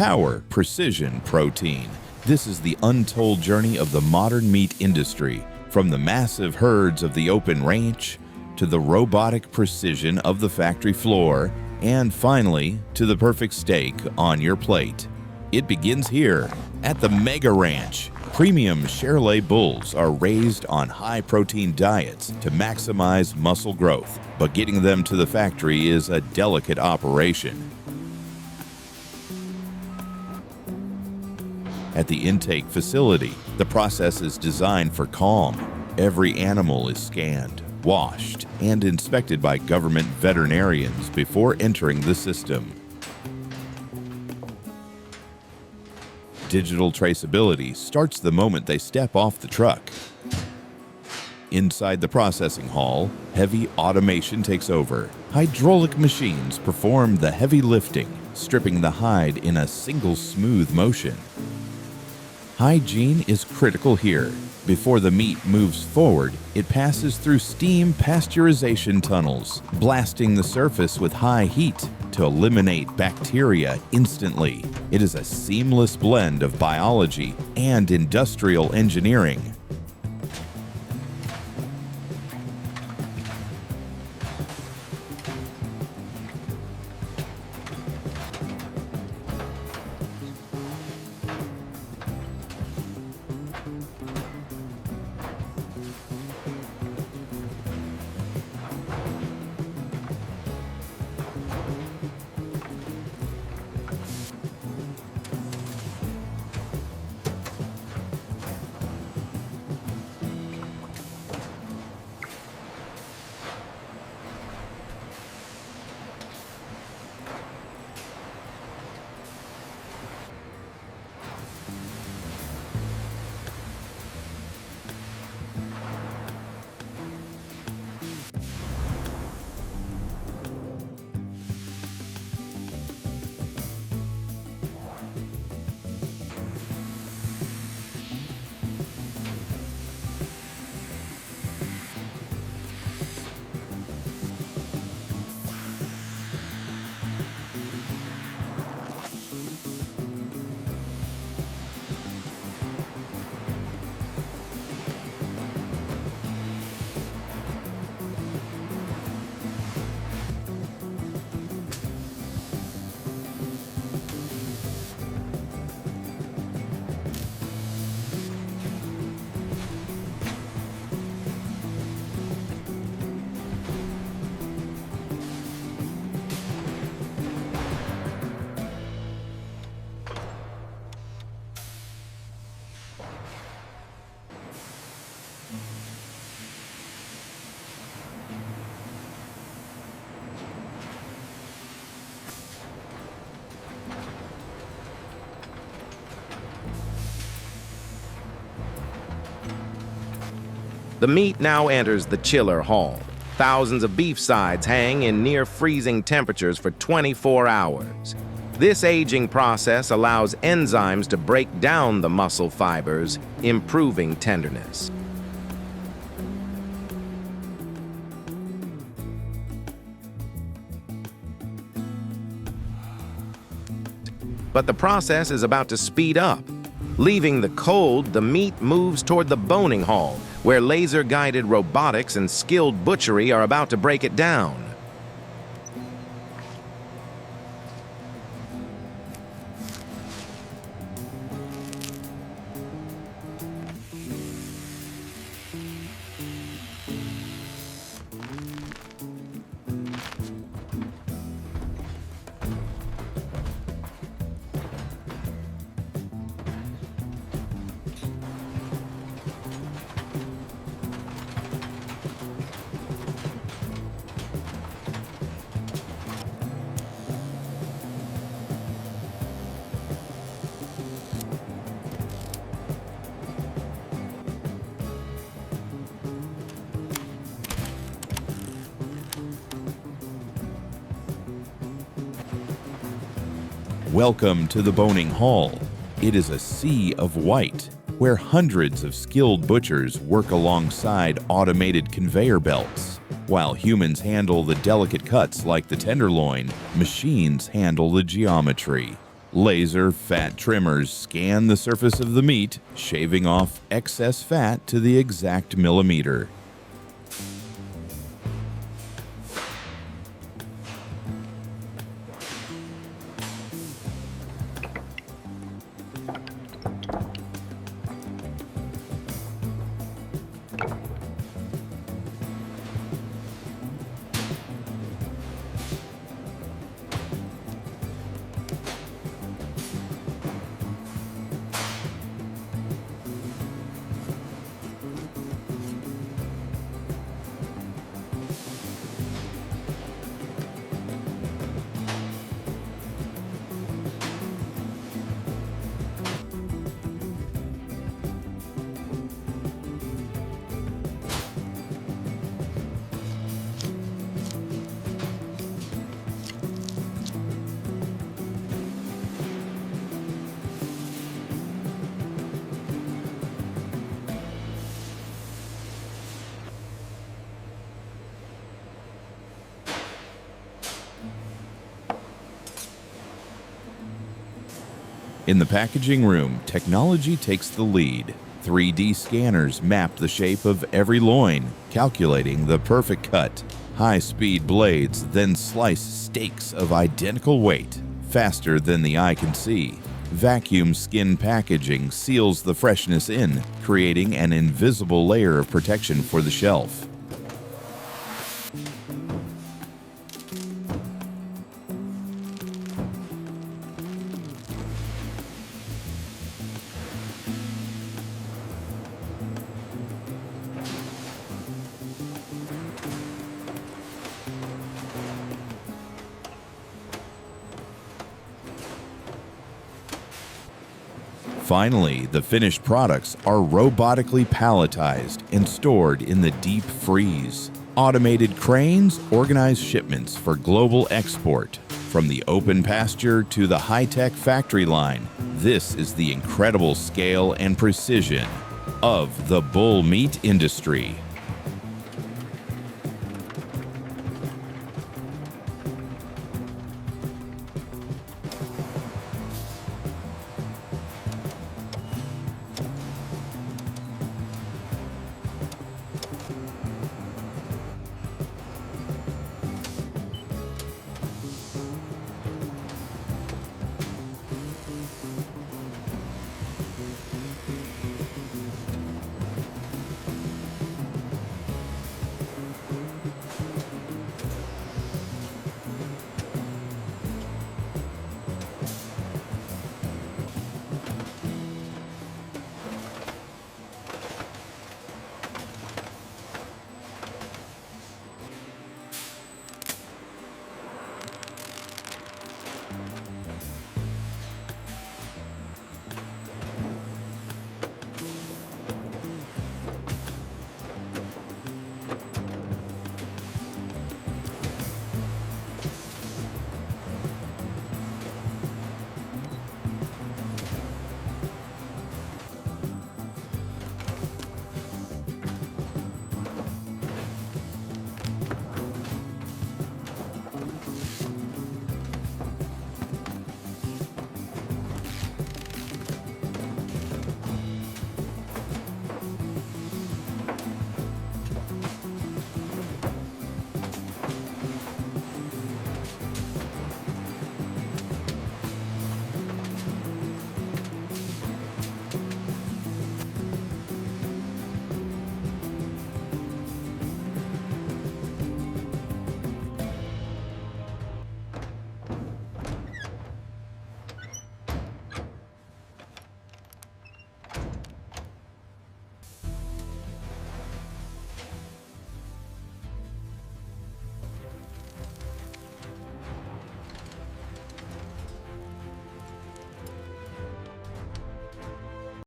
Power Precision Protein. This is the untold journey of the modern meat industry, from the massive herds of the open range to the robotic precision of the factory floor, and finally to the perfect steak on your plate. It begins here at the Mega Ranch. Premium Charolais bulls are raised on high-protein diets to maximize muscle growth, but getting them to the factory is a delicate operation. At the intake facility, the process is designed for calm. Every animal is scanned, washed, and inspected by government veterinarians before entering the system. Digital traceability starts the moment they step off the truck. Inside the processing hall, heavy automation takes over. Hydraulic machines perform the heavy lifting, stripping the hide in a single smooth motion. Hygiene is critical here. Before the meat moves forward, it passes through steam pasteurization tunnels, blasting the surface with high heat to eliminate bacteria instantly. It is a seamless blend of biology and industrial engineering. The meat now enters the chiller hall. Thousands of beef sides hang in near freezing temperatures for 24 hours. This aging process allows enzymes to break down the muscle fibers, improving tenderness. But the process is about to speed up. Leaving the cold, the meat moves toward the boning hall, where laser-guided robotics and skilled butchery are about to break it down. Welcome to the boning hall. It is a sea of white, where hundreds of skilled butchers work alongside automated conveyor belts. While humans handle the delicate cuts like the tenderloin, machines handle the geometry. Laser fat trimmers scan the surface of the meat, shaving off excess fat to the exact millimeter. In the packaging room, technology takes the lead. 3D scanners map the shape of every loin, calculating the perfect cut. High-speed blades then slice steaks of identical weight, faster than the eye can see. Vacuum skin packaging seals the freshness in, creating an invisible layer of protection for the shelf. Finally, the finished products are robotically palletized and stored in the deep freeze. Automated cranes organize shipments for global export. From the open pasture to the high-tech factory line, this is the incredible scale and precision of the bull meat industry.